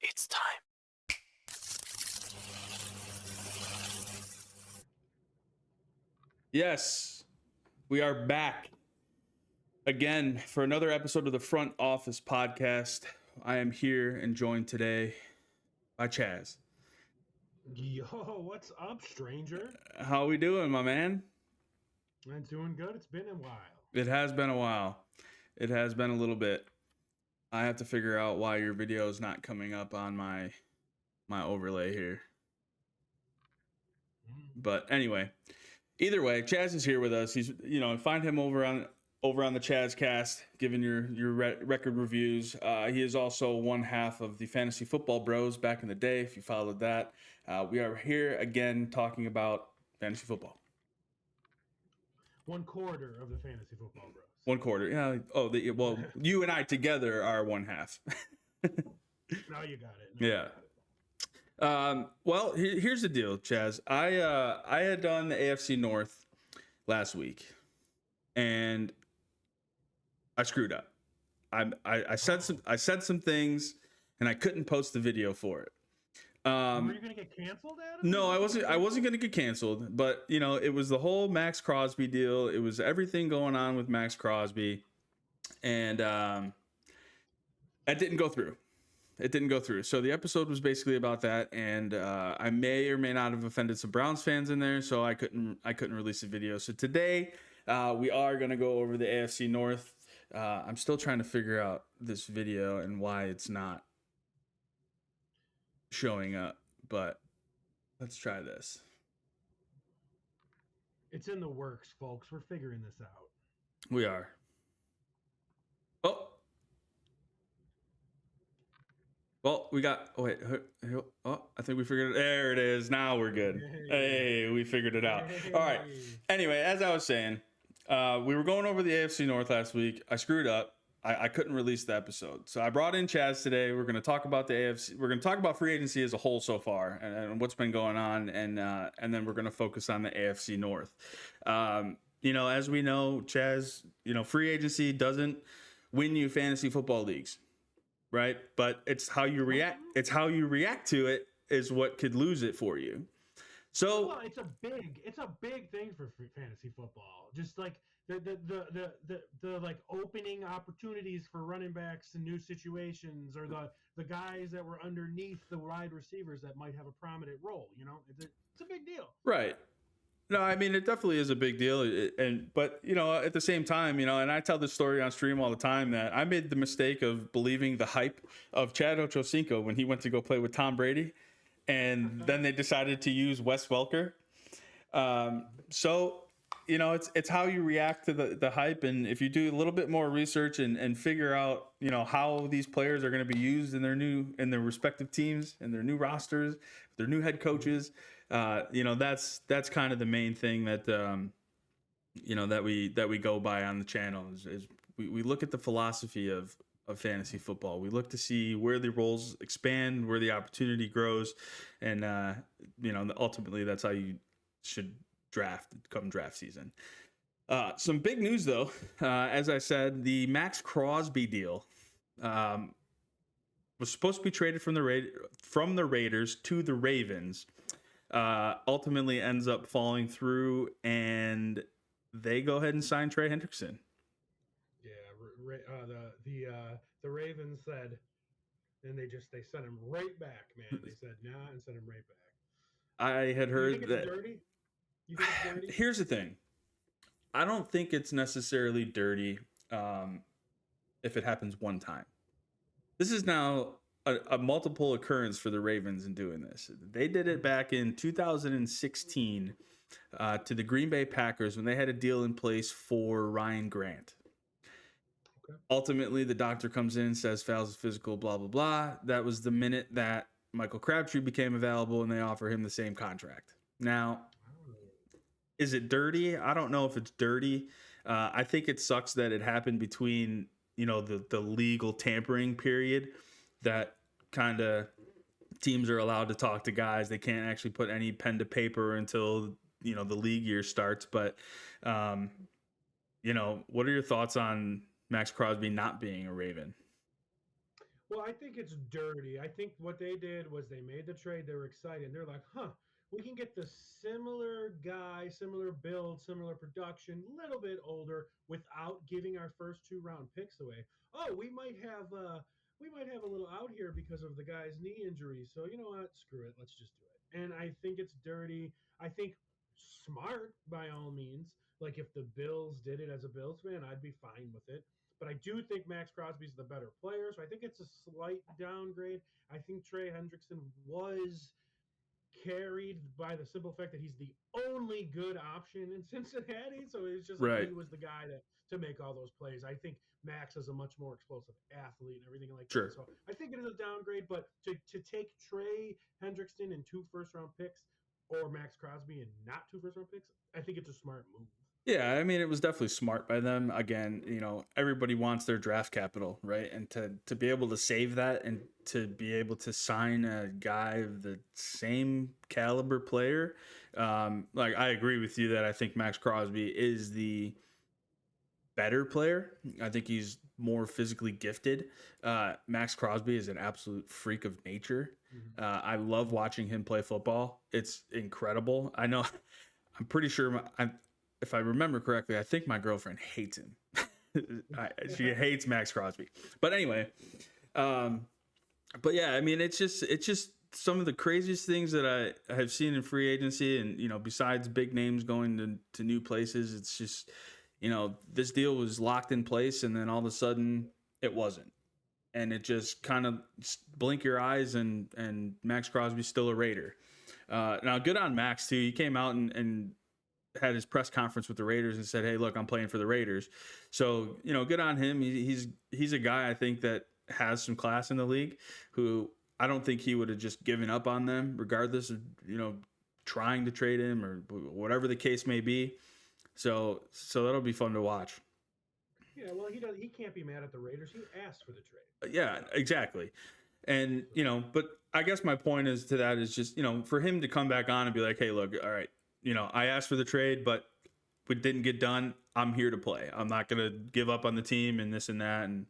It's time. Yes, we are back again for another episode of the Front Office Podcast. I am here and joined today by Chaz. Yo, what's up, stranger? How we doing, my man? I'm doing good. It's been a while. It has been a while. It has been a little bit. I have to figure out why your video is not coming up on my overlay here. But anyway, either way, Chaz is here with us. He's, find him over on the Chaz Cast, giving your record reviews. He is also one half of the Fantasy Football Bros back in the day, if you followed that. We are here again talking about fantasy football. 1/4 of the Fantasy Football Bros. 1/4, yeah. Oh, well, you and I together are one half. Now you got it. Yeah. Well, here's the deal, Chaz. I had done the AFC North last week, and I screwed up. I said some things, and I couldn't post the video for it. Were you gonna get canceled, Adam? No, I wasn't gonna get canceled, but it was the whole Maxx Crosby deal. It was everything going on with Maxx Crosby, and that didn't go through. It didn't go through. So the episode was basically about that, and I may or may not have offended some Browns fans in there, so I couldn't release a video. So today we are gonna go over the AFC North. I'm still trying to figure out this video and why it's not showing up, but let's try this. It's in the works, folks. We're figuring this out. We are. Oh. Well, we got. Oh, wait. Oh, I think we figured it. There it is. Now we're good. Hey, we figured it out. All right. Anyway, as I was saying, we were going over the AFC North last week. I screwed up. I couldn't release the episode. So I brought in Chaz today. We're going to talk about the AFC. We're going to talk about free agency as a whole so far and what's been going on. And then we're going to focus on the AFC North. As we know, Chaz, free agency doesn't win you fantasy football leagues. Right. But it's how you react. It's how you react to it is what could lose it for you. So well, it's a big thing for fantasy football. Just like the like opening opportunities for running backs in new situations, or the guys that were underneath the wide receivers that might have a prominent role. It's a big deal. Right. No, I mean, it definitely is a big deal. But at the same time, and I tell this story on stream all the time that I made the mistake of believing the hype of Chad Ochocinco when he went to go play with Tom Brady. And then they decided to use Wes Welker. So, it's how you react to the hype. And if you do a little bit more research and figure out, how these players are going to be used in their respective teams and their new rosters, their new head coaches, that's kind of the main thing that, that we go by on the channel is we look at the philosophy of fantasy football. We look to see where the roles expand, where the opportunity grows, and ultimately that's how you should draft come draft season. Some big news though, as I said, the Maxx Crosby deal was supposed to be traded from the Raiders to the Ravens. Ultimately ends up falling through, and they go ahead and sign Trey Hendrickson. Yeah, the Ravens said, and they sent him right back, man. They said nah and sent him right back. I had heard you think that. It's dirty? You think it's dirty? Here's the thing. I don't think it's necessarily dirty if it happens one time. This is now a multiple occurrence for the Ravens in doing this. They did it back in 2016 to the Green Bay Packers when they had a deal in place for Ryan Grant. Ultimately, the doctor comes in, says fouls physical, blah, blah, blah. That was the minute that Michael Crabtree became available and they offer him the same contract. Now, is it dirty? I don't know if it's dirty. I think it sucks that it happened between, the legal tampering period that kind of teams are allowed to talk to guys. They can't actually put any pen to paper until, the league year starts. But, what are your thoughts on Maxx Crosby not being a Raven? Well, I think it's dirty. I think what they did was they made the trade. They were excited. And they're like, huh, we can get the similar guy, similar build, similar production, little bit older, without giving our first 2 round picks away. Oh, we might have a little out here because of the guy's knee injury. So you know what? Screw it. Let's just do it. And I think it's dirty. I think smart by all means. Like if the Bills did it as a Bills fan, I'd be fine with it. But I do think Maxx Crosby's the better player, so I think it's a slight downgrade. I think Trey Hendrickson was carried by the simple fact that he's the only good option in Cincinnati. So it's just like Right. he was the guy to make all those plays. I think Max is a much more explosive athlete and everything like Sure. that. So I think it is a downgrade, but to take Trey Hendrickson and 2 first round picks or Maxx Crosby and not 2 first round picks, I think it's a smart move. Yeah, I mean, it was definitely smart by them. Again, everybody wants their draft capital, right? And to be able to save that and to be able to sign a guy of the same caliber player, like I agree with you that I think Maxx Crosby is the better player. I think he's more physically gifted. Maxx Crosby is an absolute freak of nature. Mm-hmm. I love watching him play football. It's incredible. I know. I'm pretty sure. If I remember correctly, I think my girlfriend hates him. She hates Maxx Crosby. But anyway, but yeah, I mean, it's just some of the craziest things that I have seen in free agency, and besides big names going to new places, it's just this deal was locked in place, and then all of a sudden it wasn't, and it just kind of blink your eyes, and Maxx Crosby's still a Raider. Now, good on Max too. He came out and had his press conference with the Raiders and said, "Hey, look, I'm playing for the Raiders." So, good on him. He's a guy I think that has some class in the league, who I don't think he would have just given up on them regardless of, trying to trade him or whatever the case may be. So that'll be fun to watch. Yeah, well, he can't be mad at the Raiders. He asked for the trade. Yeah, exactly. And, but I guess my point is just, for him to come back on and be like, "Hey, look, all right, I asked for the trade, but we didn't get done. I'm here to play. I'm not going to give up on the team and this and that." And,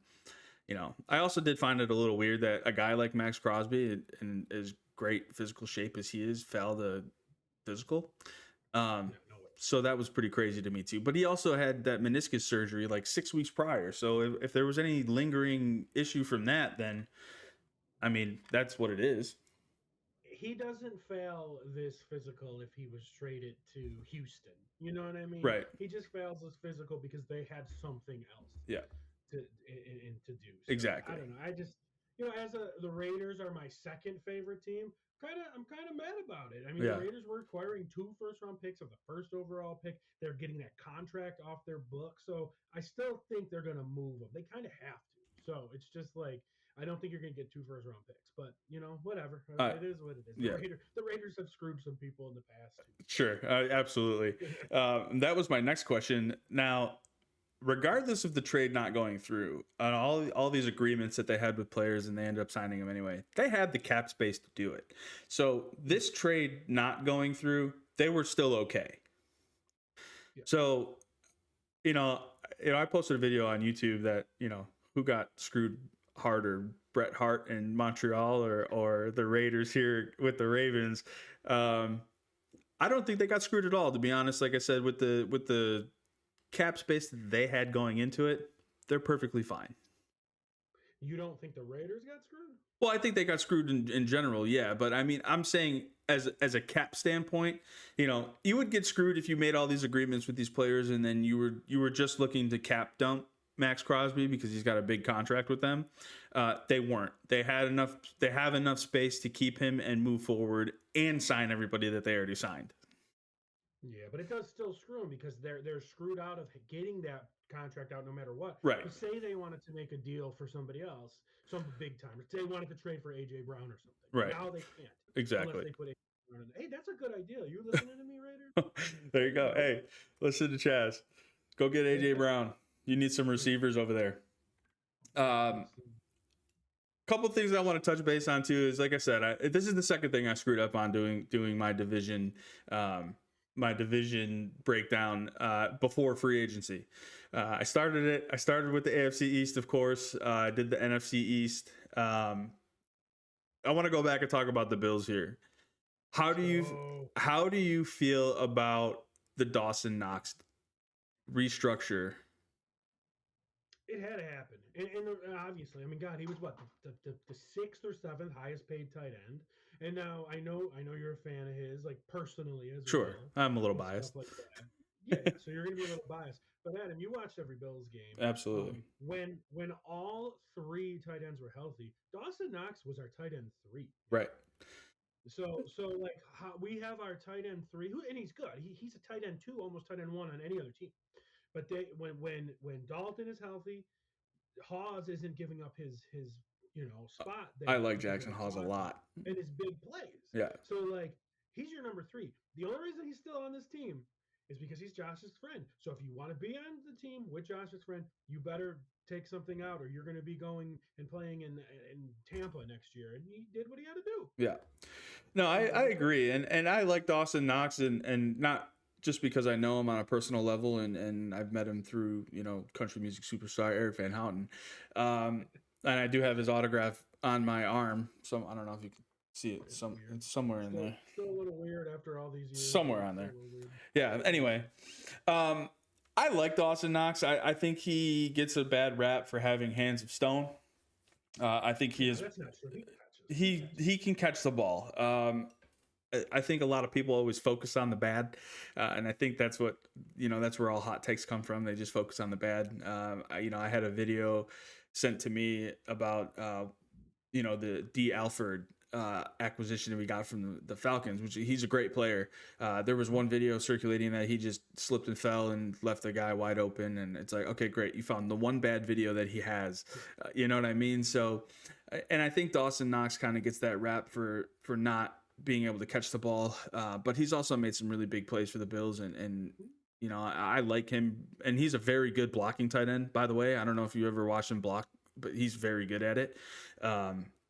I also did find it a little weird that a guy like Maxx Crosby, in as great physical shape as he is, failed the physical. So that was pretty crazy to me too. But he also had that meniscus surgery like 6 weeks prior. So if there was any lingering issue from that, then, I mean, that's what it is. He doesn't fail this physical if he was traded to Houston. You know what I mean? Right. He just fails this physical because they had something else Yeah. to do. So, Exactly. I don't know. I just as the Raiders are my second favorite team. I'm kind of mad about it. I mean, Yeah. the Raiders were acquiring 2 first round picks of the first overall pick. They're getting that contract off their book, so I still think they're going to move them. They kind of have to. So it's just like I don't think you're going to get 2 first round picks, but whatever. It is what it is. Yeah. The Raiders have screwed some people in the past too. Sure, absolutely. That was my next question. Now, regardless of the trade not going through, and all these agreements that they had with players, and they ended up signing them anyway, they had the cap space to do it. So this trade not going through, they were still okay. Yeah. So, I posted a video on YouTube that who got screwed harder, Bret Hart in Montreal or the Raiders here with the Ravens. I don't think they got screwed at all, to be honest. Like I said, with the cap space that they had going into it, they're perfectly fine. You don't think the Raiders got screwed? Well, I think they got screwed in general, yeah. But I mean, I'm saying as a cap standpoint, you would get screwed if you made all these agreements with these players and then you were just looking to cap dump Maxx Crosby because he's got a big contract with them. They weren't. They have enough space to keep him and move forward and sign everybody that they already signed. Yeah, but it does still screw them because they're screwed out of getting that contract out no matter what. Right. But say they wanted to make a deal for somebody else, some big time. Say they wanted to trade for AJ Brown or something. Right. Now they can't. Exactly. Unless they put AJ Brown in. Hey, that's a good idea. You listening to me, Raiders? There you go. Hey, listen to Chaz. Go get AJ Brown. You need some receivers over there. Couple of things I want to touch base on too is, like I said, this is the second thing I screwed up on doing my division breakdown before free agency. I started with the AFC East, of course. I did the NFC East. I want to go back and talk about the Bills here. How do you feel about the Dawson Knox restructure? It had to happen, and obviously, I mean, God, he was what the sixth or seventh highest paid tight end, and now I know you're a fan of his, like personally as Sure, well, I'm a little and stuff biased. like that. Yeah. So you're gonna be a little biased, but Adam, you watched every Bills game. Absolutely. When all three tight ends were healthy, Dawson Knox was our tight end three. Right. So like how we have our tight end three, who and he's good. He's a tight end two, almost tight end one on any other team. But they when Dalton is healthy, Hawes isn't giving up his spot I there like because Jackson of Hawes a Hawes lot. and his big plays. Yeah. So like he's your number three. The only reason he's still on this team is because he's Josh's friend. So if you want to be on the team with Josh's friend, you better take something out, or you're going to be going and playing in Tampa next year. And he did what he had to do. Yeah. No, I agree. And I like Dawson Knox and not just because I know him on a personal level and I've met him through, country music superstar Eric Van Houten. And I do have his autograph on my arm. So I don't know if you can see it. It's somewhere in there. Still a little weird after all these years. Somewhere on there. Yeah. Anyway, I like Dawson Knox. I think he gets a bad rap for having hands of stone. I think he is. That's not true. He can catch the ball. I think a lot of people always focus on the bad, and I think that's what that's where all hot takes come from. They just focus on the bad. I had a video sent to me about the D. Alford acquisition that we got from the Falcons, which he's a great player. There was one video circulating that he just slipped and fell and left the guy wide open, and it's like, okay, great, you found the one bad video that he has. You know what I mean? So, and I think Dawson Knox kind of gets that rap for not being able to catch the ball, but he's also made some really big plays for the Bills, and I like him, and he's a very good blocking tight end, by the way. I don't know if you ever watched him block, but he's very good at it.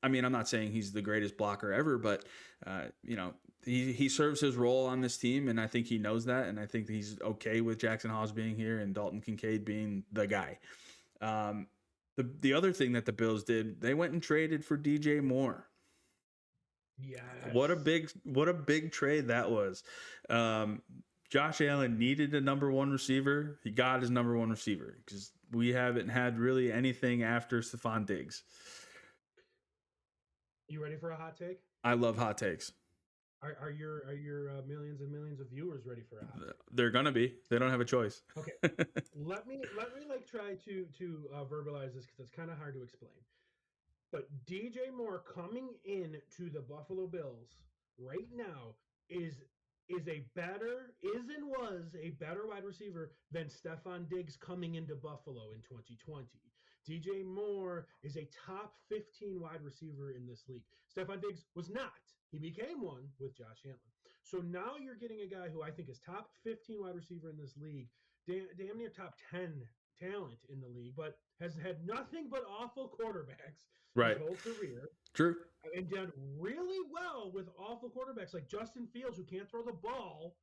I mean, I'm not saying he's the greatest blocker ever, but he serves his role on this team, and I think he knows that, and I think he's okay with Jackson Hawes being here and Dalton Kincaid being the guy. The other thing that the Bills did, they went and traded for DJ Moore. Yes. What a big trade that was. Josh Allen needed a number one receiver. He got his number one receiver because we haven't had really anything after Stephon Diggs. You ready for a hot take? I love hot takes. Are your millions and millions of viewers ready for a hot take? They're gonna be. They don't have a choice. Okay. let me like try to verbalize this because it's kind of hard to explain. But DJ Moore coming in to the Buffalo Bills right now was a better wide receiver than Stephon Diggs coming into Buffalo in 2020. DJ Moore is a top 15 wide receiver in this league. Stephon Diggs was not. He became one with Josh Allen. So now you're getting a guy who I think is top 15 wide receiver in this league, damn near top 10 talent in the league, but has had nothing but awful quarterbacks his whole career. True. And done really well with awful quarterbacks like Justin Fields, who can't throw the ball,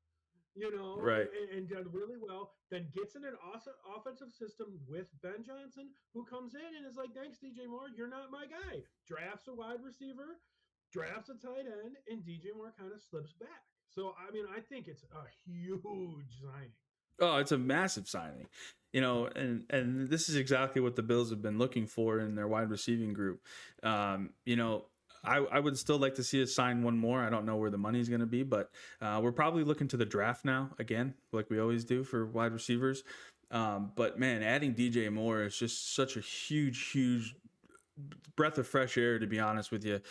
right. and done really well. Then gets in an awesome offensive system with Ben Johnson, who comes in and is like, thanks, DJ Moore, you're not my guy. Drafts a wide receiver, drafts a tight end, and DJ Moore kind of slips back. So, I mean, I think it's a huge signing. Oh, it's a massive signing, and this is exactly what the Bills have been looking for in their wide receiving group. I would still like to see us sign one more. I don't know where the money's going to be, but we're probably looking to the draft now again, like we always do for wide receivers. But man, adding DJ Moore is just such a huge breath of fresh air, to be honest with you.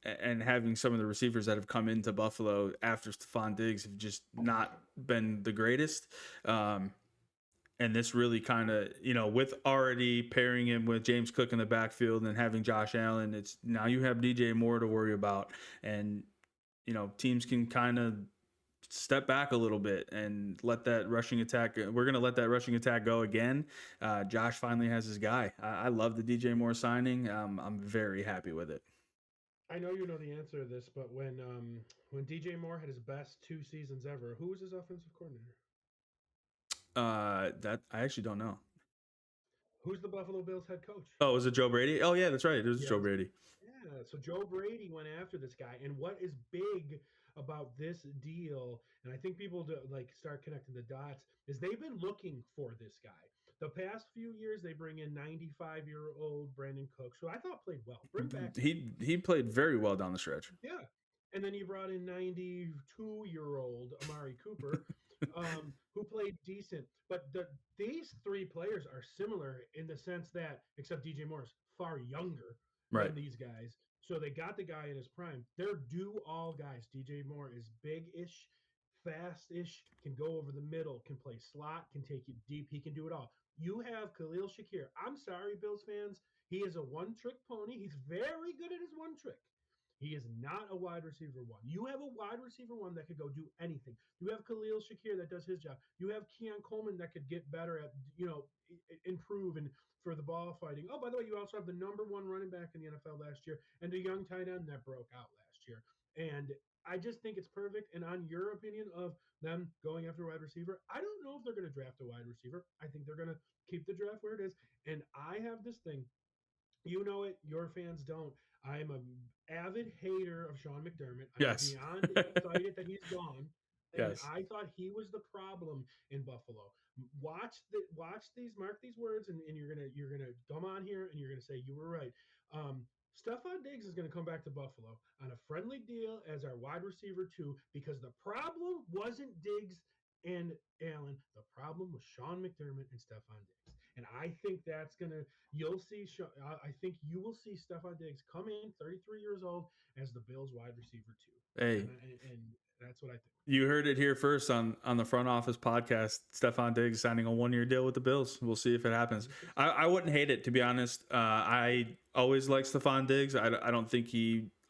And having some of the receivers that have come into Buffalo after Stephon Diggs have just not been the greatest. And this really kind of, with already pairing him with James Cook in the backfield and having Josh Allen, it's now you have DJ Moore to worry about. And, teams can kind of step back a little bit and let that rushing attack. We're going to let that rushing attack go again. Josh finally has his guy. I love the DJ Moore signing. I'm very happy with it. I know you know the answer to this, but when DJ Moore had his best 2 seasons ever, who was his offensive coordinator? That I actually don't know. Who's the Buffalo Bills head coach? Oh, was it Joe Brady? Oh yeah, that's right. It was Yes. Joe Brady. Yeah. So Joe Brady went after this guy, and what is big about this deal, and I think people do, like start connecting the dots, is they've been looking for this guy. The past few years, they bring in 95-year-old Brandon Cooks, who I thought played well. Bring back He played very well down the stretch. yeah. And then you brought in 92-year-old Amari Cooper, who played decent. But these three players are similar in the sense that, except DJ Moore is far younger Right. than these guys. So they got the guy in his prime. They're due all guys. DJ Moore is big-ish, fast-ish, can go over the middle, can play slot, can take you deep. He can do it all. You have Khalil Shakir. I'm sorry, Bills fans. He is a one-trick pony. He's very good at his one trick. He is not a wide receiver one. You have a wide receiver one that could go do anything. You have Khalil Shakir that does his job. You have Keon Coleman that could get better at, improve and for the ball fighting. Oh, by the way, you also have the number one running back in the NFL last year and a young tight end that broke out last year. And I just think it's perfect. And on your opinion of them going after a wide receiver, I don't know if they're going to draft a wide receiver. I think they're going to keep the draft where it is. And I have this thing. You know it. Your fans don't. I'm an avid hater of Sean McDermott. Yes. I'm beyond excited that he's gone. And Yes. I thought he was the problem in Buffalo. Watch these, mark these words, and you're gonna come on here and you're gonna say you were right. Stephon Diggs is gonna come back to Buffalo on a friendly deal as our wide receiver too, because the problem wasn't Diggs and Allen. The problem was Sean McDermott and Stephon Diggs. And I think that's gonna. You'll see. I think you will see Stephon Diggs come in, 33 years old, as the Bills' wide receiver too. Hey, and that's what I think. You heard it here first on the Front Office podcast. Stephon Diggs signing a 1-year deal with the Bills. We'll see if it happens. I wouldn't hate it, to be honest. I always like Stephon Diggs. I don't think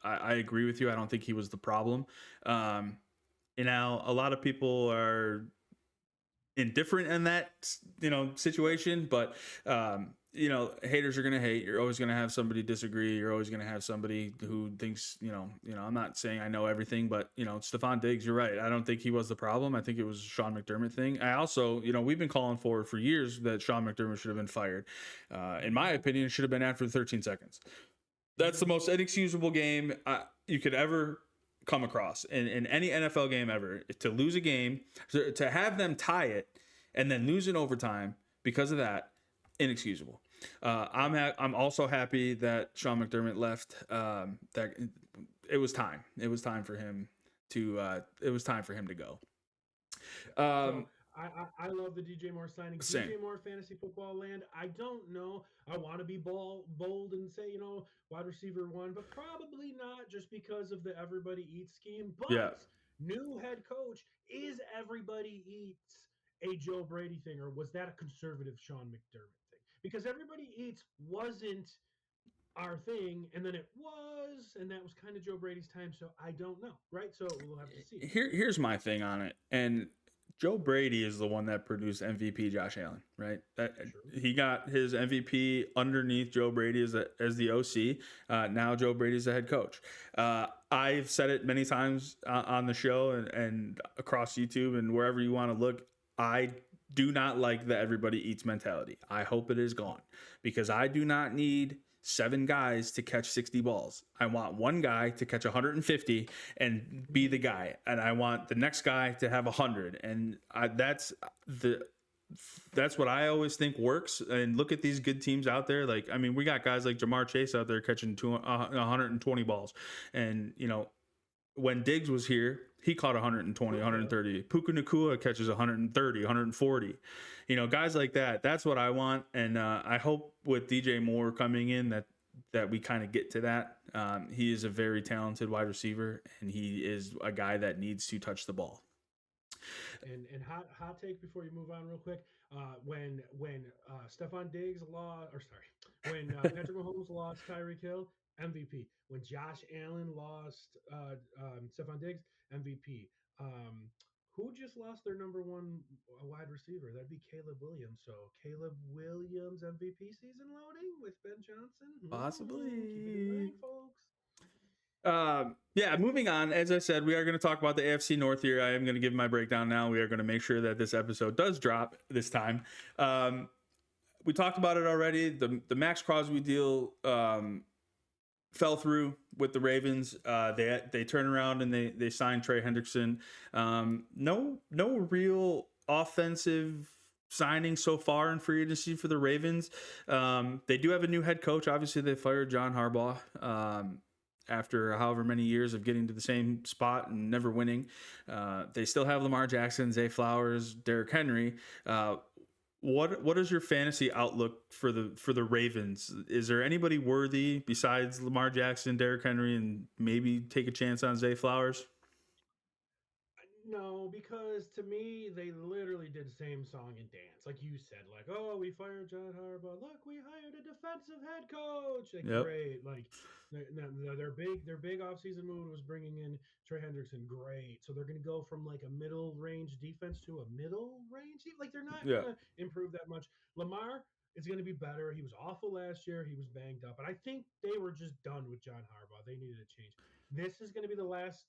I agree with you. I don't think he was the problem. Now a lot of people are indifferent in that situation, but haters are gonna hate. You're always gonna have somebody disagree. You're always gonna have somebody who thinks I'm not saying I know everything, but Stephon Diggs, you're right. I don't think he was the problem. I think it was a Sean McDermott thing. I also we've been calling for years that Sean McDermott should have been fired. In my opinion, it should have been after the 13 seconds. That's the most inexcusable game you could ever come across in any NFL game ever. To lose a game, to have them tie it and then lose in overtime because of that, inexcusable. I'm also happy that Sean McDermott left. That it was time. It was time for him to. It was time for him to go. I love the DJ Moore signing. Same. DJ Moore fantasy football land. I don't know. I want to be bold and say, wide receiver one, but probably not just because of the everybody eats scheme. But new head coach, is everybody eats a Joe Brady thing, or was that a conservative Sean McDermott thing? Because everybody eats wasn't our thing, and then it was, and that was kind of Joe Brady's time. So I don't know, right? So we'll have to see. Here's my thing on it, and Joe Brady is the one that produced MVP Josh Allen, right? He got his MVP underneath Joe Brady as the OC. Now Joe Brady's the head coach. I've said it many times on the show and across YouTube and wherever you want to look. I do not like the everybody eats mentality. I hope it is gone because I do not need 7 guys to catch 60 balls. I want one guy to catch 150 and be the guy. And I want the next guy to have 100. And that's what I always think works. And look at these good teams out there. We got guys like Jamar Chase out there catching 120 balls. And, when Diggs was here, he caught 120, 130. Puka Nacua catches 130, 140. Guys like that. That's what I want. And I hope with DJ Moore coming in that we kind of get to that. He is a very talented wide receiver, and he is a guy that needs to touch the ball. And hot take before you move on real quick. When Stephon Diggs when Patrick Mahomes lost Tyreek Hill, MVP. When Josh Allen lost Stephon Diggs, MVP. Who just lost their number one wide receiver? That'd be Caleb Williams. So Caleb Williams MVP season loading with Ben Johnson? Possibly. Keep it in mind, folks. Moving on. As I said, we are going to talk about the AFC North here. I am going to give my breakdown now. We are going to make sure that this episode does drop this time. we talked about it already. The Maxx Crosby deal fell through with the Ravens. They turn around and they sign Trey Hendrickson. No real offensive signing so far in free agency for the Ravens. They do have a new head coach. Obviously, they fired John Harbaugh after however many years of getting to the same spot and never winning. They still have Lamar Jackson, Zay Flowers, Derrick Henry. What is your fantasy outlook for the Ravens? Is there anybody worthy besides Lamar Jackson, Derrick Henry, and maybe take a chance on Zay Flowers? No, because to me, they literally did same song and dance, like you said. Like, oh, we fired John Harbaugh. Look, we hired a defensive head coach. Like, Yep. great. Like, their big offseason move was bringing in Trey Hendrickson. Great. So they're going to go from like a middle range defense to a middle range. Like, they're not Yeah. going to improve that much. Lamar is going to be better. He was awful last year. He was banged up, and I think they were just done with John Harbaugh. They needed a change. This is going to be the last.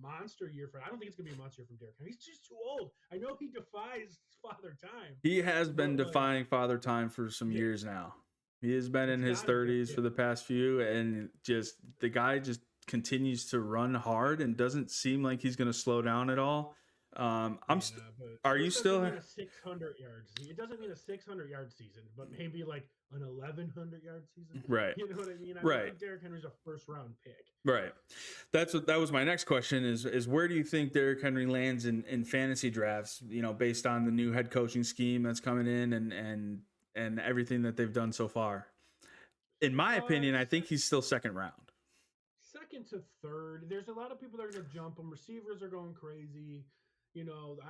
Monster year for. I don't think it's gonna be a monster year from Derrick Henry. He's just too old. I know he defies father time. He has been But, defying father time for some yeah, years now. He has been in it's his not a good 30s fit. for the past few, and just the guy just continues to run hard and doesn't seem like he's going to slow down at all. Are you This doesn't still? mean a 600 yards. It doesn't mean a 600-yard season, but maybe like an 1,100-yard season. Right. You know what I mean? I don't Right. think Derrick Henry's a first-round pick. Right. That was my next question is where do you think Derrick Henry lands in fantasy drafts, based on the new head coaching scheme that's coming in and everything that they've done so far? In my opinion, I think he's still second round. Second to third. There's a lot of people that are going to jump him. Receivers are going crazy.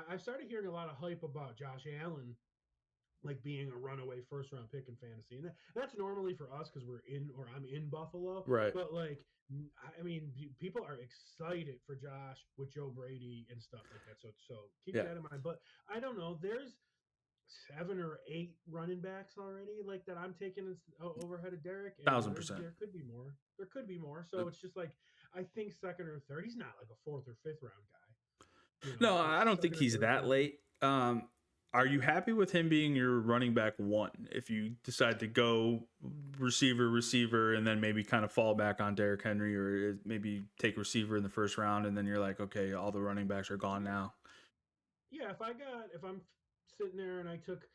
I've started hearing a lot of hype about Josh Allen, like being a runaway first round pick in fantasy, and that's normally for us because I'm in Buffalo, Right. But like, I mean, people are excited for Josh with Joe Brady and stuff like that. So keep that in mind. But I don't know. There's 7 or 8 running backs already, like that I'm taking overhead of Derrick, and 1,000%. there could be more. There could be more. So it's just like I think second or third. He's not like a 4th or 5th round guy. No, I don't think he's that late. Are you happy with him being your running back one? If you decide to go receiver, and then maybe kind of fall back on Derrick Henry, or maybe take receiver in the first round, and then you're like, okay, all the running backs are gone now. Yeah, if I'm sitting there and I took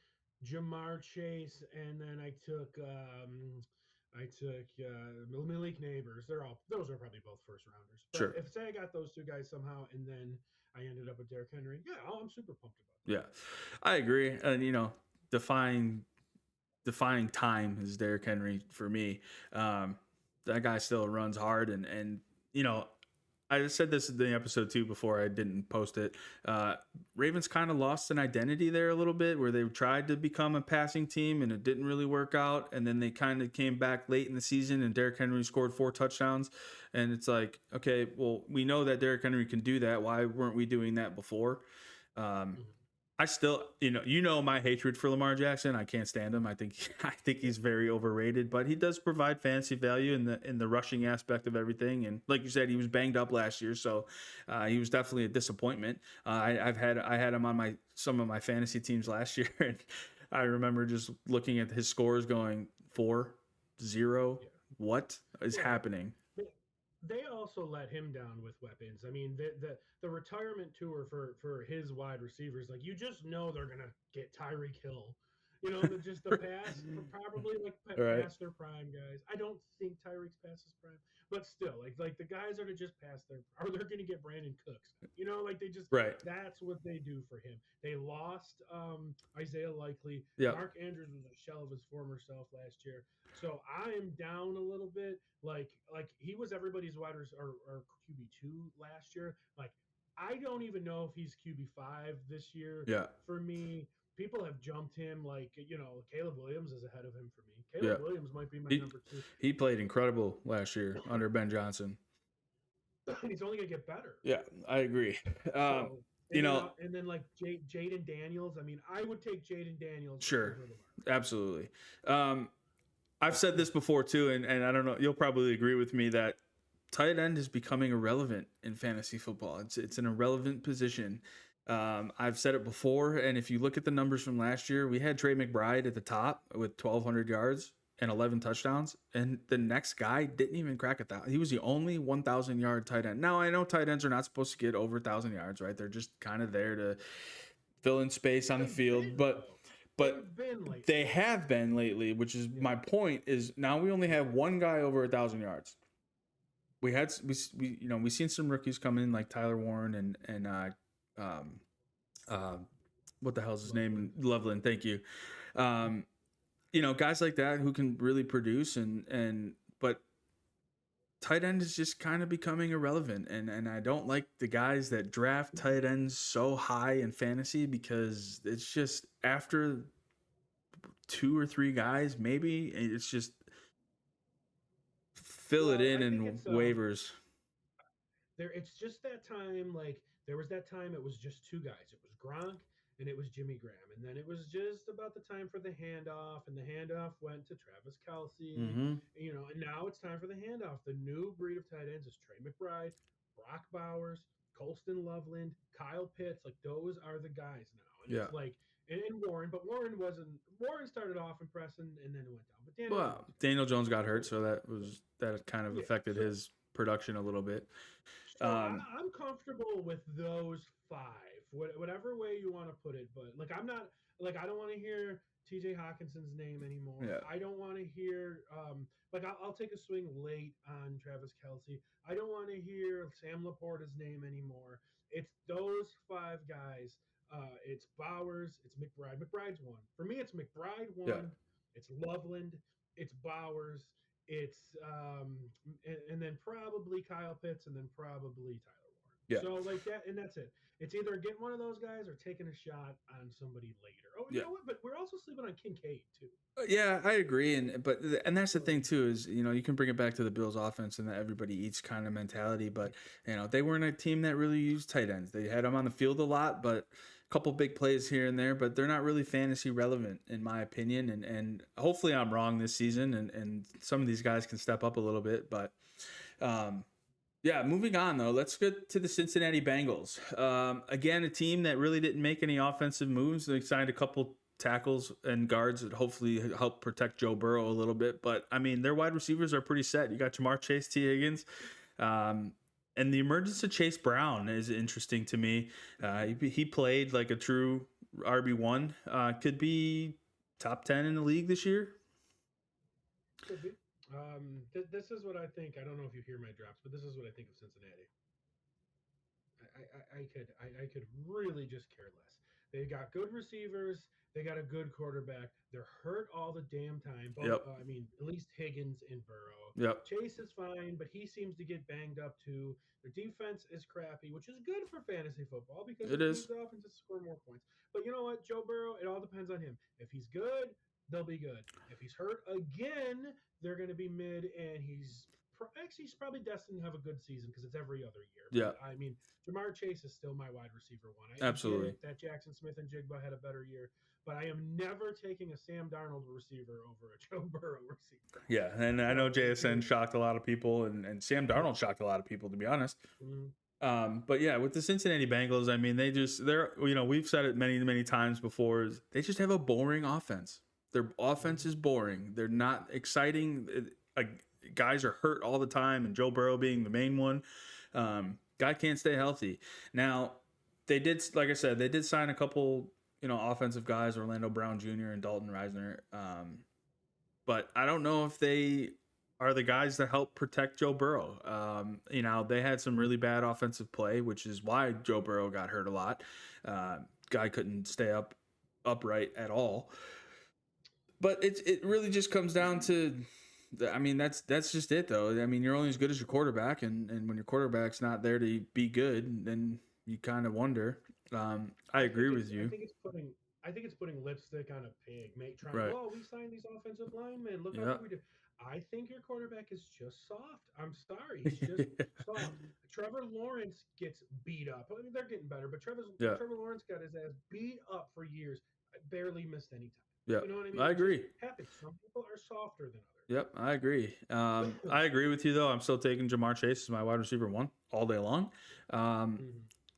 Jamar Chase, and then I took Malik Neighbors. Those are probably both first rounders. But sure. If say I got those two guys somehow, and then I ended up with Derrick Henry, yeah, I'm super pumped about that. Yeah, I agree. And defying time is Derrick Henry for me. That guy still runs hard, and I said this in the episode too before I didn't post it. Ravens kind of lost an identity there a little bit, where they tried to become a passing team and it didn't really work out. And then they kind of came back late in the season and Derrick Henry scored 4 touchdowns. And it's like, okay, well, we know that Derrick Henry can do that. Why weren't we doing that before? I still, my hatred for Lamar Jackson. I can't stand him. I think he's very overrated, but he does provide fantasy value in the rushing aspect of everything. And like you said, he was banged up last year, so he was definitely a disappointment. I had him on some of my fantasy teams last year, and I remember just looking at his scores, going 4-0. Yeah. What is happening? They also let him down with weapons. I mean, the retirement tour for his wide receivers, like, you just know they're gonna get Tyreek Hill. Just the pass, probably past their prime guys. I don't think Tyreek's past his prime, but still, like the guys are to just pass or they're gonna get Brandon Cooks. They just That's what they do for him. They lost Isaiah Likely. Yep. Mark Andrews was a shell of his former self last year. So I am down a little bit. Like he was everybody's wide receiver or QB2 last year. Like, I don't even know if he's QB5 this year. Yeah. For me, people have jumped him. Like, Caleb Williams is ahead of him for me. Caleb Williams might be my number 2. He played incredible last year under Ben Johnson. He's only gonna get better. Yeah, I agree. And then like Jaden Daniels. I mean, I would take Jaden Daniels. Sure, absolutely. I've said this before too, and I don't know, you'll probably agree with me that tight end is becoming irrelevant in fantasy football. It's an irrelevant position. I've said it before, and if you look at the numbers from last year, we had Trey McBride at the top with 1,200 yards and 11 touchdowns, and the next guy didn't even crack 1,000. He was the only 1,000-yard tight end. Now, I know tight ends are not supposed to get over 1,000 yards, right? They're just kind of there to fill in space on the field, but they have been lately, which is my point. Is now we only have one guy over 1,000 yards. We've seen some rookies come in like Tyler Warren and what the hell's his name? Loveland. Thank you. Guys like that who can really produce but tight end is just kind of becoming irrelevant. And I don't like the guys that draft tight ends so high in fantasy, because it's just after 2 or 3 guys, maybe it's just fill it in waivers. It's just that time. Like there was that time, it was just 2 guys. It was Gronk and it was Jimmy Graham, and then it was just about the time for the handoff, and the handoff went to Travis Kelce. And now it's time for the handoff. The new breed of tight ends is Trey McBride, Brock Bowers, Colston Loveland, Kyle Pitts. Like those are the guys now, and it's like. And Warren, but Warren started off impressing and then it went down. But Daniel Jones got hurt, so that kind of affected his production a little bit. So I'm comfortable with those 5, whatever way you want to put it. But like I'm not like I don't want to hear T.J. Hawkinson's name anymore. Yeah. I don't want to hear I'll take a swing late on Travis Kelce. I don't want to hear Sam Laporta's name anymore. It's those 5 guys. It's Bowers, it's McBride. McBride's 1. For me, it's McBride 1. Yeah. It's Loveland. It's Bowers. It's and then probably Kyle Pitts, and then probably Tyler Warren. Yeah. So like that, and that's it. It's either getting one of those guys or taking a shot on somebody later. Oh, you know what? But we're also sleeping on Kincaid too. Yeah, I agree, and that's the thing too is you can bring it back to the Bills' offense and that everybody eats kind of mentality. But they weren't a team that really used tight ends. They had them on the field a lot, but a couple big plays here and there. But they're not really fantasy relevant in my opinion. And hopefully I'm wrong this season, and some of these guys can step up a little bit. But yeah, moving on though, let's get to the Cincinnati Bengals. Again, a team that really didn't make any offensive moves. They signed a couple tackles and guards that hopefully help protect Joe Burrow a little bit. But, I mean, their wide receivers are pretty set. You got Jamar Chase, T. Higgins. And the emergence of Chase Brown is interesting to me. He played like a true RB1. Could be top 10 in the league this year. Could be. This is what I think. I don't know if you hear my drops, but this is what I think of Cincinnati. I could really just care less. They got good receivers. They got a good quarterback. They're hurt all the damn time. Both, I mean, at least Higgins and Burrow. Yep. Chase is fine, but he seems to get banged up too. Their defense is crappy, which is good for fantasy football because it means the offense to score more points. But you know what, Joe Burrow, it all depends on him. If he's good, they'll be good. If he's hurt again, they're going to be mid, and he's probably destined to have a good season because it's every other year. Yeah. But, I mean, Jamar Chase is still my wide receiver 1. Absolutely. That Jackson Smith and Jigba had a better year, but I am never taking a Sam Darnold receiver over a Joe Burrow receiver. Yeah, and I know JSN shocked a lot of people, and Sam Darnold shocked a lot of people, to be honest. Mm-hmm. But yeah, with the Cincinnati Bengals, I mean, we've said it many, many times before, they just have a boring offense. Their offense is boring. They're not exciting. Guys are hurt all the time, and Joe Burrow being the main one. Guy can't stay healthy. Now, they did, like I said, they did sign a couple, offensive guys, Orlando Brown Jr. and Dalton Reisner. But I don't know if they are the guys that help protect Joe Burrow. They had some really bad offensive play, which is why Joe Burrow got hurt a lot. Guy couldn't stay upright at all. But it really just comes down to, I mean, that's just it, though. I mean, you're only as good as your quarterback, and when your quarterback's not there to be good, then you kind of wonder. I agree with you. I think it's putting lipstick on a pig, trying. Right. Oh, we signed these offensive linemen. Look how we do. I think your quarterback is just soft. I'm sorry, he's just soft. Trevor Lawrence gets beat up. I mean, they're getting better, but Trevor Lawrence got his ass beat up for years. Barely missed any time. Yeah, you know what I mean? I agree. Some people are softer than others. Yep, I agree. I agree with you, though. I'm still taking Jamar Chase as my wide receiver 1 all day long.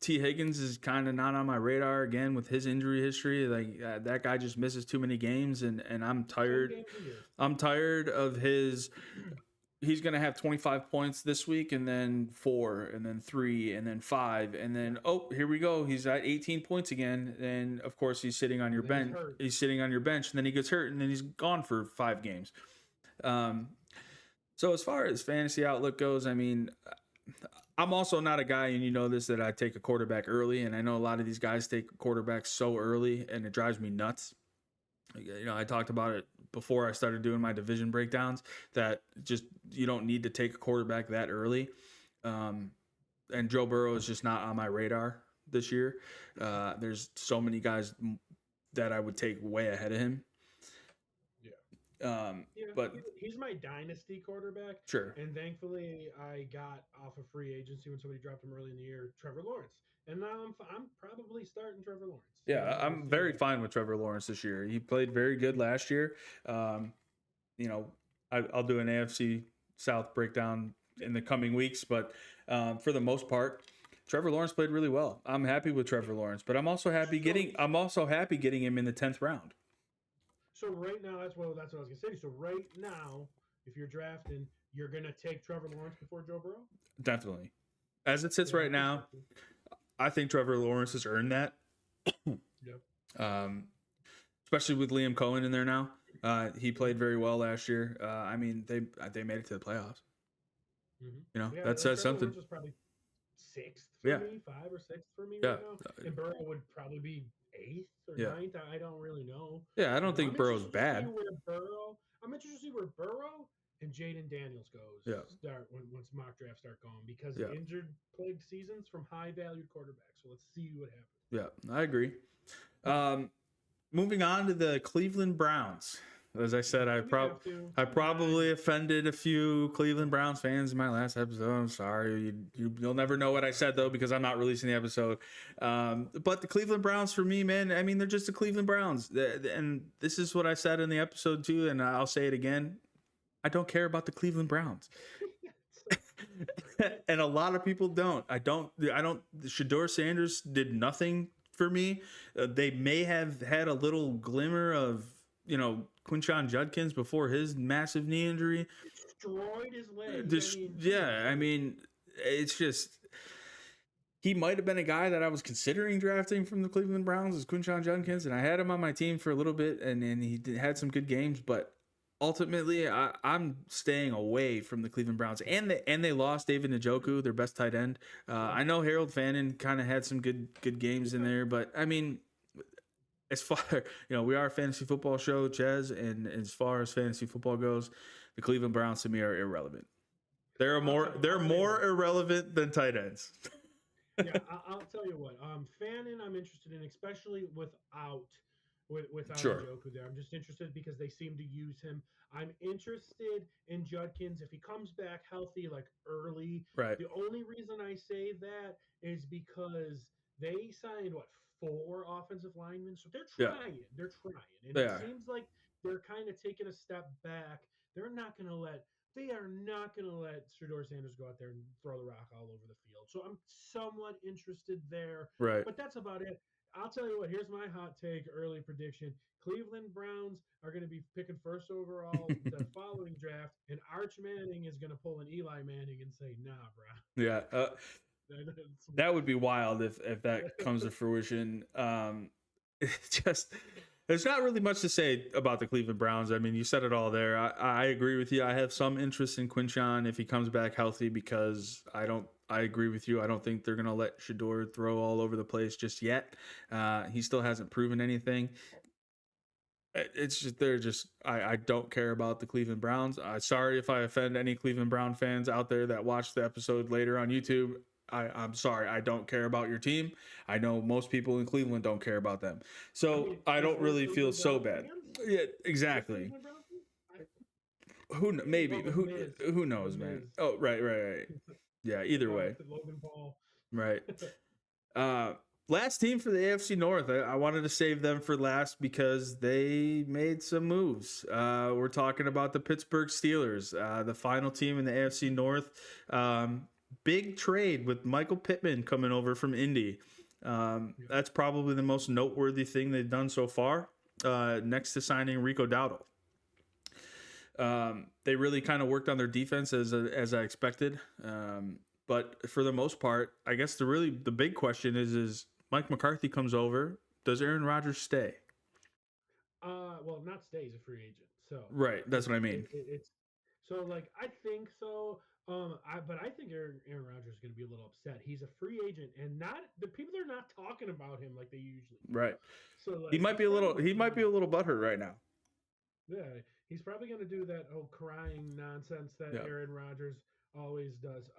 T. Higgins is kind of not on my radar again with his injury history. Like that guy just misses too many games, and I'm 10 tired. games a year. I'm tired of his. He's going to have 25 points this week, and then 4, and then 3, and then 5, and then here we go. He's at 18 points again, and of course he's sitting on your bench. He's sitting on your bench, and then he gets hurt, and then he's gone for 5 games. So as far as fantasy outlook goes, I mean, I'm also not a guy, and you know this, that I take a quarterback early, and I know a lot of these guys take quarterbacks so early, and it drives me nuts. You know, I talked about it before I started doing my division breakdowns, that just you don't need to take a quarterback that early. And Joe Burrow is just not on my radar this year. There's so many guys that I would take way ahead of him. But he's my dynasty quarterback. Sure. And thankfully, I got off of free agency when somebody dropped him early in the year, Trevor Lawrence. And now I'm probably starting Trevor Lawrence. Yeah, I'm very fine with Trevor Lawrence this year. He played very good last year. You know, I'll do an AFC South breakdown in the coming weeks, but for the most part, Trevor Lawrence played really well. I'm happy with Trevor Lawrence, but I'm also happy getting him in the 10th round. So right now, that's what I was gonna say. So right now, if you're drafting, you're gonna take Trevor Lawrence before Joe Burrow? Definitely. As it sits right now, I think Trevor Lawrence has earned that. Yep. Especially with Liam Cohen in there now. He played very well last year. I mean, they made it to the playoffs. Mm-hmm. You know, that says something. Lawrence was probably 6th for me, 5 or 6th for me right now. And Burrow would probably be 8th or 9th. I don't really know. Yeah, I don't think Burrow's bad. I'm interested to see where Burrow and Jaden Daniels goes. Once mock drafts start going, because injured plagued seasons from high valued quarterbacks. So let's see what happens. Yeah, I agree. Moving on to the Cleveland Browns. As I said, I probably offended a few Cleveland Browns fans in my last episode. I'm sorry. You'll never know what I said, though, because I'm not releasing the episode. But the Cleveland Browns, for me, man, I mean, they're just the Cleveland Browns. And this is what I said in the episode, too, and I'll say it again. I don't care about the Cleveland Browns. And a lot of people don't. I don't. Shedeur Sanders did nothing for me. They may have had a little glimmer of, Quinshon Judkins before his massive knee injury. Destroyed his leg. It's just, he might have been a guy that I was considering drafting from the Cleveland Browns, is Quinshon Judkins, and I had him on my team for a little bit, and he had some good games, but ultimately, I'm staying away from the Cleveland Browns, and they lost David Njoku, their best tight end. I know Harold Fannin kind of had some good games in there, but I mean, as far we are a fantasy football show, Ches, and as far as fantasy football goes, the Cleveland Browns to me are irrelevant. They're more irrelevant than tight ends. Yeah, I'll tell you what. Fannin, I'm interested in, especially without Njoku there. I'm just interested because they seem to use him. I'm interested in Judkins if he comes back healthy, like early. Right. The only reason I say that is because they signed 4 offensive linemen, so they're trying. Yeah. They're trying, and it seems like they're kind of taking a step back. They are not going to let Shedeur Sanders go out there and throw the rock all over the field. So I'm somewhat interested there. Right. But that's about it. I'll tell you what, here's my hot take early prediction. Cleveland Browns are going to be picking first overall the following draft, and Arch Manning is going to pull an Eli Manning and say, nah, bro. Yeah. That would be wild if that comes to fruition. There's not really much to say about the Cleveland Browns. I mean, you said it all there. I agree with you. I have some interest in Quinshon if he comes back healthy, because I agree with you. I don't think they're going to let Shedeur throw all over the place just yet. He still hasn't proven anything. It's just, I don't care about the Cleveland Browns. Sorry if I offend any Cleveland Brown fans out there that watch the episode later on YouTube. I'm sorry. I don't care about your team. I know most people in Cleveland don't care about them. So I don't really feel so bad. Yeah, exactly. Who knows, man? Oh, right. Yeah, either way. Logan Paul. Right. Last team for the AFC North. I wanted to save them for last because they made some moves. We're talking about the Pittsburgh Steelers, the final team in the AFC North. big trade with Michael Pittman coming over from Indy. That's probably the most noteworthy thing they've done so far, next to signing Rico Dowdle. They really kind of worked on their defense as I expected. But for the most part, I guess the big question is Mike McCarthy comes over. Does Aaron Rodgers stay? Well, not stay. He's a free agent. So Right. That's what I mean. it's so like I think so. But I think Aaron Rodgers is going to be a little upset. He's a free agent, and not the people are not talking about him like they usually do. Right. So like, He might be a little butthurt right now. Yeah, he's probably going to do that whole crying nonsense that Aaron Rodgers always does.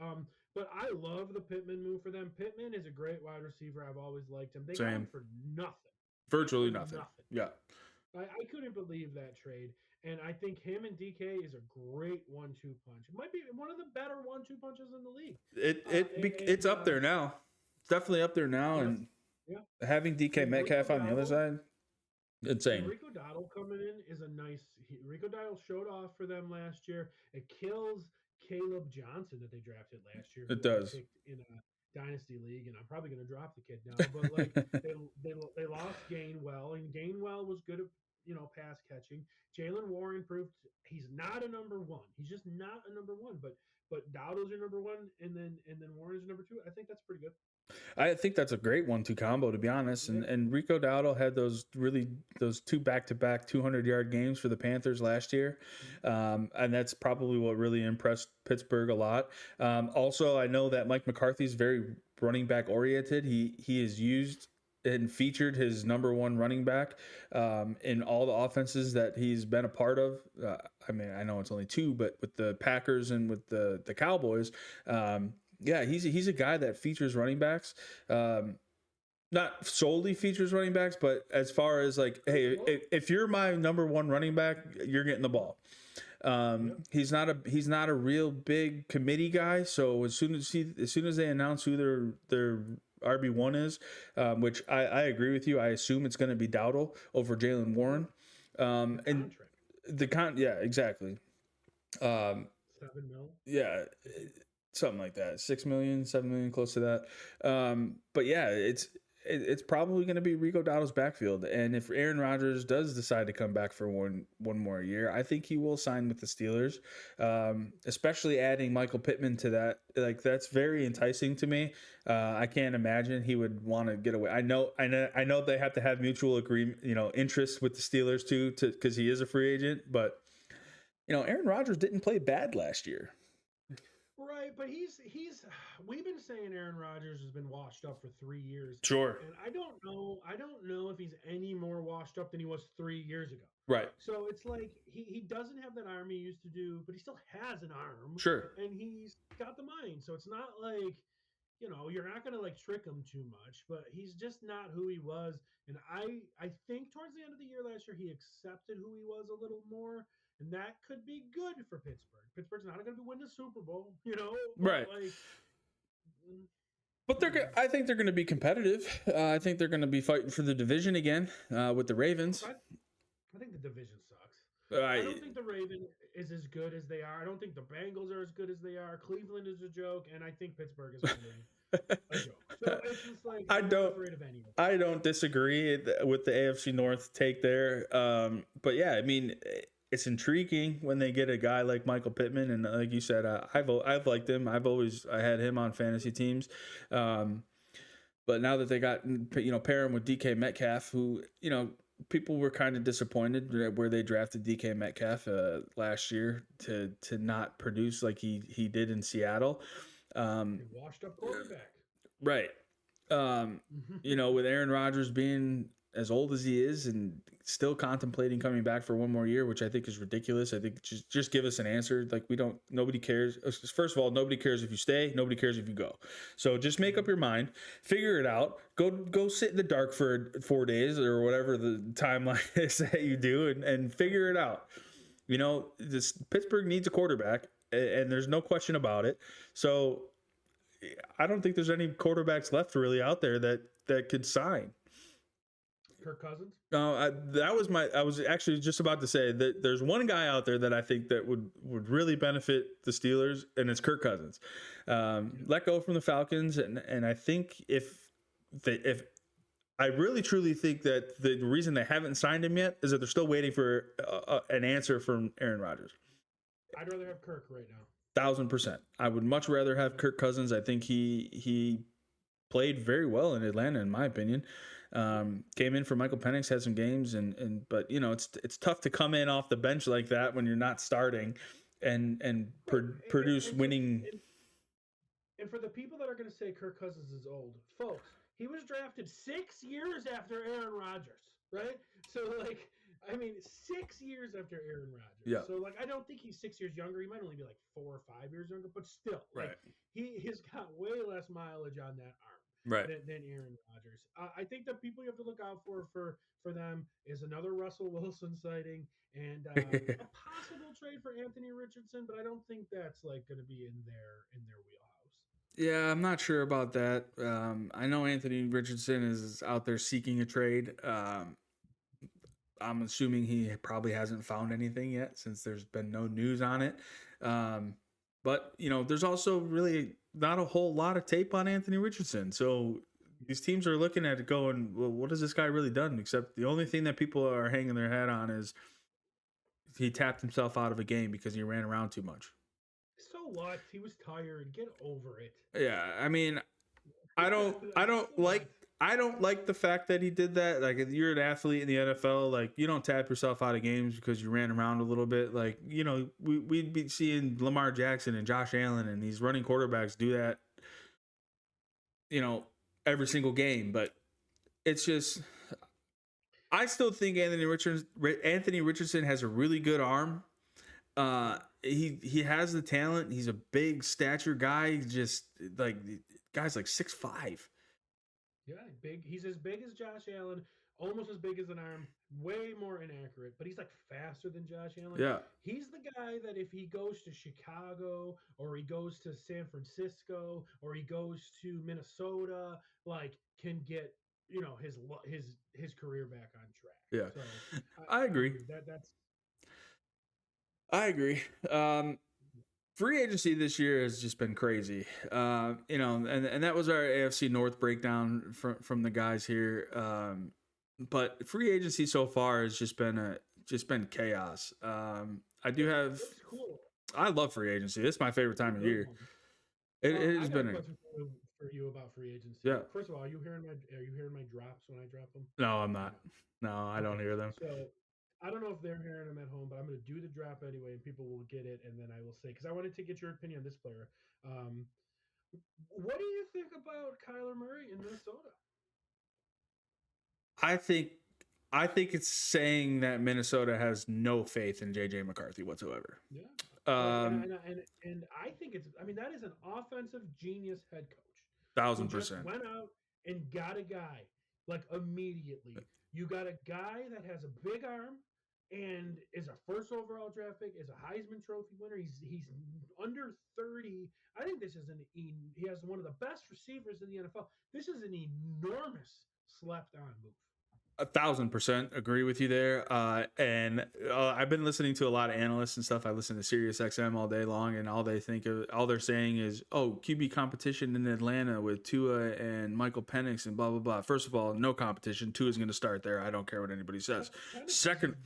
But I love the Pittman move for them. Pittman is a great wide receiver. I've always liked him. They got him for nothing. Virtually nothing. Yeah. I couldn't believe that trade. And I think him and DK is a great 1-2 punch. It might be one of the better 1-2 punches in the league. It's up there now. It's definitely up there now. And having DK Metcalf on the other side, insane. Rico Dowdle coming in is a nice. Rico Dowdle showed off for them last year. It kills Caleb Johnson that they drafted last year. It does. In a dynasty league, and I'm probably going to drop the kid now. But like they lost Gainwell, and Gainwell was good at pass catching. Jalen Warren proved he's not a number one. He's just not a number one. But Dowdle's your number one, and then Warren's your number two. I think that's pretty good. I think that's a great 1-2 combo, to be honest. And Rico Dowdle had those two back-to-back 200-yard games for the Panthers last year, and that's probably what really impressed Pittsburgh a lot. Also, I know that Mike McCarthy is very running back oriented. He is used and featured his number one running back in all the offenses that he's been a part of. I mean, I know it's only two, but with the Packers and with the Cowboys, he's a guy that features running backs. Not solely features running backs, but as far as like, hey, if you're my number one running back, you're getting the ball. He's not a real big committee guy. So as soon as they announce who their RB1 is, which I agree with you, I assume it's going to be Dowdle over Jalen Warren. And exactly. 7 mil. Yeah. Something like that. 6 million, 7 million, close to that. But yeah, it's probably going to be Rico Dowdle's backfield. And if Aaron Rodgers does decide to come back for one more year, I think he will sign with the Steelers. Especially adding Michael Pittman to that. Like, that's very enticing to me. I can't imagine he would want to get away. I know they have to have mutual agreement, interest with the Steelers too, because he is a free agent. But Aaron Rodgers didn't play bad last year. Right, but we've been saying Aaron Rodgers has been washed up for 3 years. Sure. And I don't know if he's any more washed up than he was 3 years ago. Right. So it's like he doesn't have that arm he used to do, but he still has an arm. Sure. And he's got the mind. So it's not like, you're not going to like trick him too much, but he's just not who he was. And I think towards the end of the year last year, he accepted who he was a little more. And that could be good for Pittsburgh. Pittsburgh's not going to win the Super Bowl, Right. But I think they're going to be competitive. I think they're going to be fighting for the division again with the Ravens. I think the division sucks. I don't think the Ravens is as good as they are. I don't think the Bengals are as good as they are. Cleveland is a joke, and I think Pittsburgh is really a joke. So it's just like I don't disagree with the AFC North take there. But yeah, I mean, it's intriguing when they get a guy like Michael Pittman, and like you said, I've liked him. I had him on fantasy teams, but now that they got pair him with DK Metcalf, who people were kind of disappointed where they drafted DK Metcalf last year to not produce like he did in Seattle. Washed up quarterback, right? With Aaron Rodgers being as old as he is and still contemplating coming back for one more year, which I think is ridiculous. I think just give us an answer. Like, nobody cares. First of all, nobody cares if you stay. Nobody cares if you go. So just make up your mind, figure it out, go sit in the dark for 4 days or whatever the timeline is that you do and figure it out. This Pittsburgh needs a quarterback and there's no question about it. So I don't think there's any quarterbacks left really out there that could sign. Kirk Cousins? No, I was actually just about to say that there's one guy out there that I think that would really benefit the Steelers, and it's Kirk Cousins. Let go from the Falcons, and I think if I really truly think that the reason they haven't signed him yet is that they're still waiting for an answer from Aaron Rodgers. I'd rather have Kirk right now. 1,000%. I would much rather have Kirk Cousins. I think he played very well in Atlanta, in my opinion. Came in for Michael Penix, had some games, but it's tough to come in off the bench like that when you're not starting and produce winning. And for the people that are going to say Kirk Cousins is old, folks, he was drafted 6 years after Aaron Rodgers, right? So 6 years after Aaron Rodgers. Yeah. So I don't think he's 6 years younger. He might only be 4 or 5 years younger, but still, Right. He's got way less mileage on that arm. Right. Than Aaron Rodgers. I think the people you have to look out for them is another Russell Wilson sighting and a possible trade for Anthony Richardson, but I don't think that's going to be in their wheelhouse. Yeah, I'm not sure about that. I know Anthony Richardson is out there seeking a trade. I'm assuming he probably hasn't found anything yet since there's been no news on it. But there's also really not a whole lot of tape on Anthony Richardson. So these teams are looking at it going, well, what has this guy really done? Except the only thing that people are hanging their head on is he tapped himself out of a game because he ran around too much. So what? He was tired. Get over it. Yeah, I mean, I don't like the fact that he did that. Like, if you're an athlete in the NFL, you don't tap yourself out of games because you ran around a little bit. We'd be seeing Lamar Jackson and Josh Allen and these running quarterbacks do that, every single game. But it's just, I still think Anthony Richardson has a really good arm. He has the talent. He's a big stature guy. Just guy's 6'5". Yeah, big. He's as big as Josh Allen, almost as big as an arm, way more inaccurate, but he's faster than Josh Allen. Yeah. He's the guy that if he goes to Chicago or he goes to San Francisco or he goes to Minnesota, can get, his career back on track. Yeah. So I agree. I agree. Free agency this year has just been crazy, and that was our AFC North breakdown from the guys here. But free agency so far has just been chaos. I do have, cool. I love free agency. It's my favorite time of year. It has been a question for you about free agency. Yeah. First of all, are you hearing my drops when I drop them? No, I'm not. No, I don't hear them. So I don't know if they're hearing them at home, but I'm going to do the drop anyway, and people will get it, and then I will say, because I wanted to get your opinion on this player. What do you think about Kyler Murray in Minnesota? I think it's saying that Minnesota has no faith in J.J. McCarthy whatsoever. Yeah. And I think that is an offensive genius head coach. 1,000%. Went out and got a guy immediately. You got a guy that has a big arm and is a first overall draft pick, is a Heisman Trophy winner. He's under 30. I think this is he has one of the best receivers in the NFL. This is an enormous slept on move. 1,000% agree with you there. And I've been listening to a lot of analysts and stuff. I listen to Sirius XM all day long, and all they're saying is, QB competition in Atlanta with Tua and Michael Penix and blah, blah, blah. First of all, no competition. Tua's going to start there. I don't care what anybody says. Second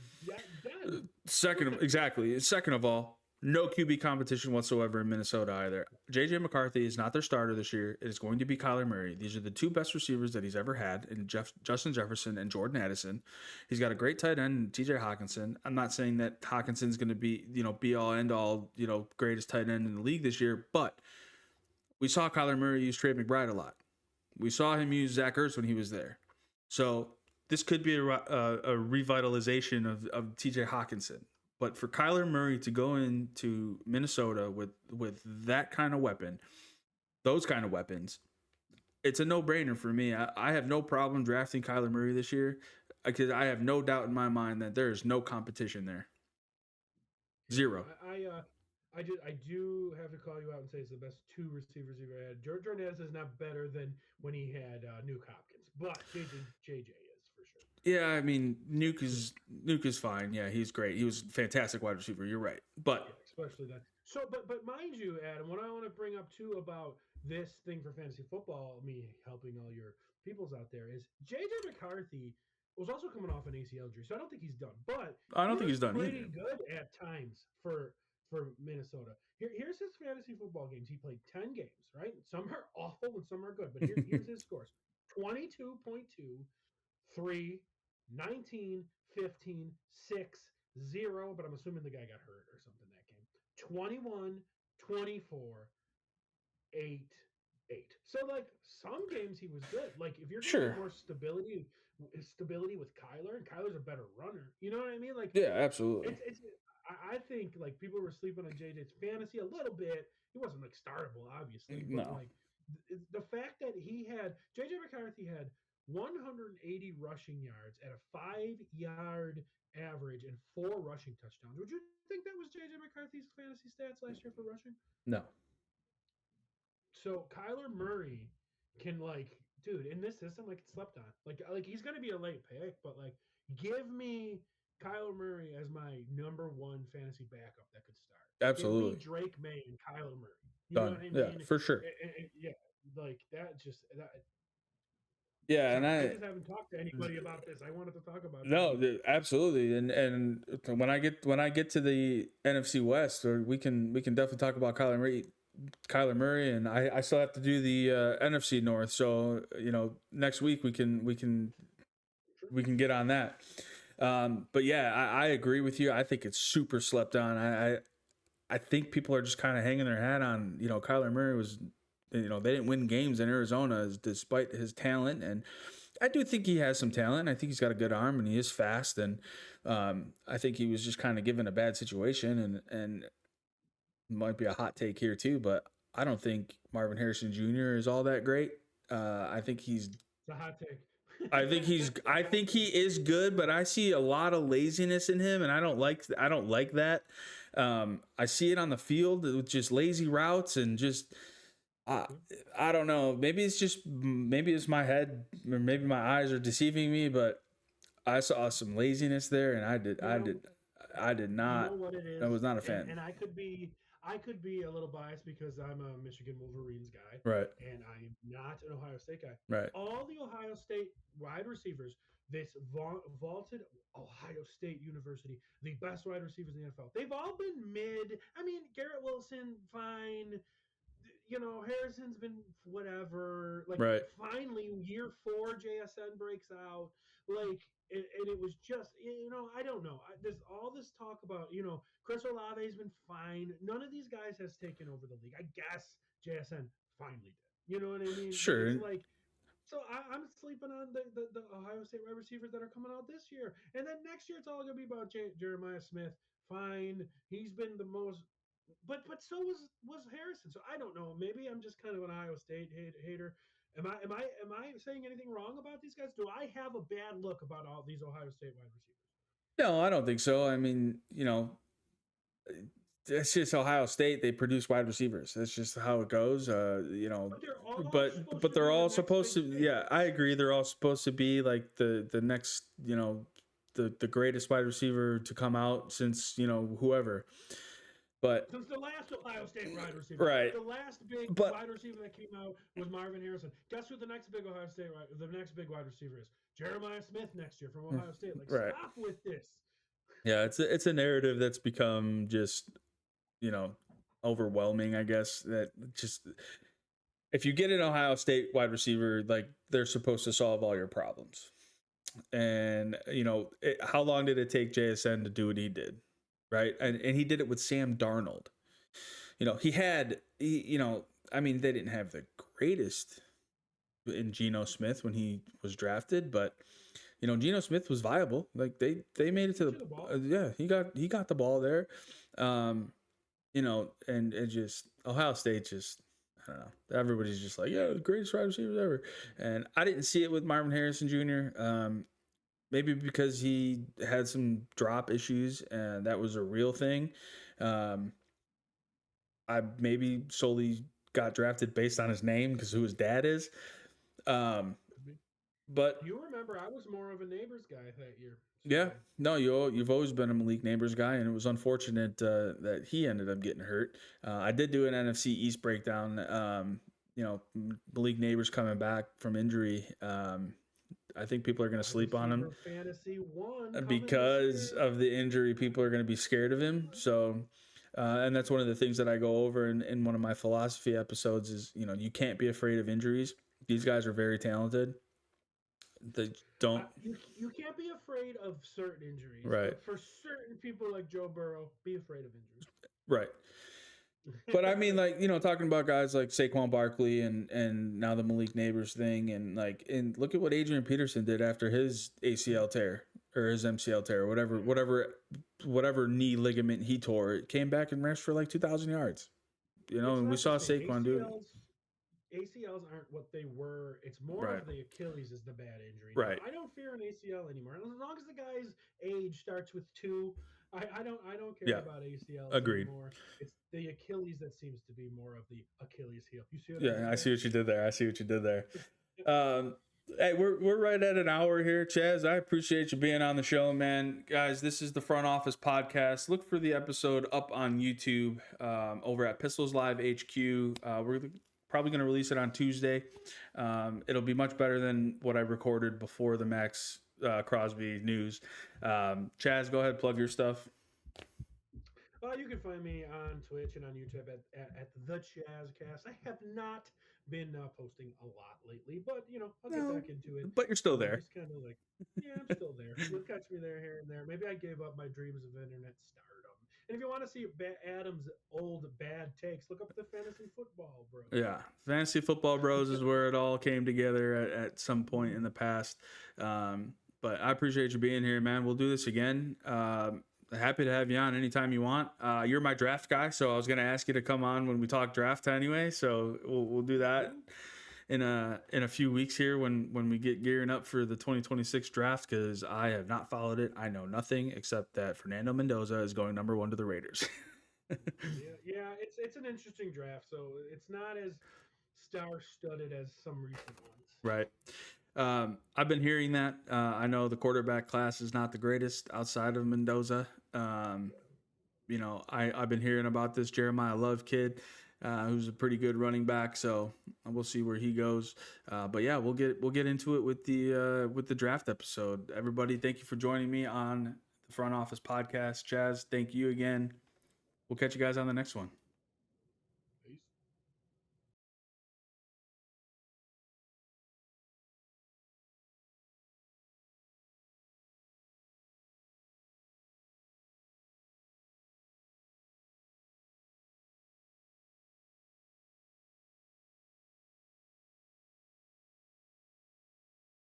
of all, no QB competition whatsoever in Minnesota either. J.J. McCarthy is not their starter this year. It is going to be Kyler Murray. These are the two best receivers that he's ever had, in Justin Jefferson and Jordan Addison. He's got a great tight end, T.J. Hawkinson. I'm not saying that Hawkinson's going to be, be all end all, greatest tight end in the league this year, but we saw Kyler Murray use Trey McBride a lot. We saw him use Zach Ertz when he was there. So this could be a revitalization of T.J. Hawkinson. But for Kyler Murray to go into Minnesota with that kind of weapon, those kind of weapons, it's a no-brainer for me. I have no problem drafting Kyler Murray this year because I have no doubt in my mind that there is no competition there. Zero. I do have to call you out and say it's the best two receivers you've ever had. Jordan Addison is not better than when he had Nuke Hopkins, but JJ is for sure. Yeah, I mean, Nuke is fine. Yeah, he's great. He was a fantastic wide receiver. You're right. But Yeah, especially that. So, but mind you, Adam, what I want to bring up too about this thing for fantasy football, me helping all your peoples out there, is JJ McCarthy was also coming off an ACL injury, so I don't think he's done, but I he don't think was he's done pretty either. good at times for Minnesota. Here's his fantasy football games. He played 10 games, right? Some are awful and some are good, but here's his scores: 22.2, 3, 19, 15, 6, 0, but I'm assuming the guy got hurt or something that game. 21, 24, 8, 8. So like some games he was good. Like if you're gonna get Sure. more stability with Kyler, and Kyler's a better runner. You know what I mean? Like Yeah, absolutely. it's I think like people were sleeping on JJ's fantasy a little bit. He wasn't like startable, obviously, but No, like the fact that he had JJ McCarthy had 180 rushing yards at a 5 yard average and 4 rushing touchdowns. Would you think that was JJ McCarthy's fantasy stats last year for rushing? no, So Kyler Murray can like, dude, in this system, like it's slept on. Like he's gonna be a late pick, but like, give me Kyler Murray as my number 1 fantasy backup that could start. Give me absolutely Drake May and Kyler Murray. You know done. what I Yeah, mean? for sure. Yeah, like that. Just that. Yeah, and Sorry, I just haven't talked to anybody about this. I wanted to talk about this no, with you. absolutely. And when I get to the NFC West, or we can definitely talk about Kyler Murray, and I still have to do the NFC North. So next week we can get on that. But yeah, I agree with you. I think it's super slept on. I think people are just kind of hanging their hat on. Kyler Murray was. They didn't win games in Arizona despite his talent, and I do think he has some talent. I think he's got a good arm, and he is fast. And I think he was just kind of given a bad situation, and might be a hot take here too, but I don't think Marvin Harrison Jr. is all that great. I think he's It's a hot take. I think he's It's a I hot think he take. is good, but I see a lot of laziness in him, and I don't like that. I see it on the field with just lazy routes and just I I don't know. Maybe it's my head, or maybe my eyes are deceiving me, but I saw some laziness there, and I did You I know, did I did you know not. what it I is, was not a and fan. I could be a little biased because I'm a Michigan Wolverines guy Right. and I'm not an Ohio State guy. Right. All the Ohio State wide receivers, this vaulted Ohio State University, the best wide receivers in the NFL, they've all been mid. I mean, Garrett Wilson, fine. Harrison's been whatever. Like, Right. finally, year 4, JSN breaks out. Like, and it was just, I don't know. There's all this talk about, Chris Olave's been fine. None of these guys has taken over the league. I guess JSN finally did. You know what I mean? But it's Sure. like, so I'm sleeping on the Ohio State wide receivers that are coming out this year. And then next year, it's all going to be about Jeremiah Smith. Fine. He's been the most but so was Harrison. So I don't know. Maybe I'm just kind of an Ohio State hater. Am I saying anything wrong about these guys? Do I have a bad look about all these Ohio State wide receivers? No, I don't think so. I mean, it's just Ohio State. They produce wide receivers. That's just how it goes. But they're all supposed But to they're be the all next supposed big to. thing. Yeah, I agree. They're all supposed to be like the next. The greatest wide receiver to come out since whoever. But Since the last Ohio State wide receiver, right. the last big But wide receiver that came out was Marvin Harrison. Guess who the next big wide receiver is? Jeremiah Smith next year from Ohio State. Like, right. stop with this. Yeah, it's a narrative that's become just you know overwhelming. I guess that just if you get an Ohio State wide receiver, like they're supposed to solve all your problems. And how long did it take JSN to do what he did, right? And he did it with Sam Darnold. I mean, they didn't have the greatest in Geno Smith when he was drafted, but Geno Smith was viable. Like they made it to The ball. yeah, he got the ball there. And it just Ohio State just I don't know. Everybody's just like, yeah, the greatest wide receivers ever. And I didn't see it with Marvin Harrison Jr. Maybe because he had some drop issues and that was a real thing. I maybe solely got drafted based on his name because who his dad is. Um, Could be. But You remember I was more of a Neighbors guy that year. yeah, So no, you've always been a Malik Neighbors guy, and it was unfortunate that he ended up getting hurt. I did do an NFC East breakdown. Malik Neighbors coming back from injury. I think people are going to wide sleep on him receiver fantasy one coming this because year. of the injury. People are going to be scared of him. So, and that's one of the things that I go over in one of my philosophy episodes is, you can't be afraid of injuries. These guys are very talented. They don't. You can't be afraid of certain injuries, Right. but for certain people like Joe Burrow, be afraid of injuries. Right. But I mean, like, talking about guys like Saquon Barkley and now the Malik Neighbors thing, and look at what Adrian Peterson did after his ACL tear or his MCL tear, whatever knee ligament he tore. It came back and rushed for like 2,000 yards. It's And we not the saw same. Saquon do it. ACLs aren't what they were. It's more Right. of the Achilles is the bad injury. Right. I don't fear an ACL anymore. As long as the guy's age starts with 2, I don't care Yeah. about ACLs Agreed. anymore. It's the Achilles that seems to be more of the Achilles heel. You see what Yeah, I see what you did there. there? Hey, we're right at an hour here, Chaz. I appreciate you being on the show, man. Guys, this is the Front Office Podcast. Look for the episode up on YouTube over at Pistols Live HQ. We're probably going to release it on Tuesday. It'll be much better than what I recorded before the Maxx Crosby news. Chaz, go ahead, plug your stuff. You can find me on Twitch and on YouTube at the Chazcast. I have not been posting a lot lately, but I'll get back into it. But you're still there. Just kind of like, yeah, I'm still there. You'll catch me there here and there. Maybe I gave up my dreams of internet stardom. And if you want to see Adam's old bad takes, look up the Fantasy Football Bros. Yeah, Fantasy Football Bros is where it all came together at some point in the past. But I appreciate you being here, man. We'll do this again. Happy to have you on anytime you want. You're my draft guy, so I was going to ask you to come on when we talk draft anyway. So we'll do that in a few weeks here when we get gearing up for the 2026 draft, because I have not followed it. I know nothing except that Fernando Mendoza is going number 1 to the Raiders. yeah, it's an interesting draft. So it's not as star-studded as some recent ones. Right. I've been hearing that. I know the quarterback class is not the greatest outside of Mendoza. I've been hearing about this Jeremiah Love kid, who's a pretty good running back. So we'll see where he goes. But yeah, we'll get into it with the draft episode. Everybody, thank you for joining me on the Front Office Podcast. Chaz, thank you again. We'll catch you guys on the next one.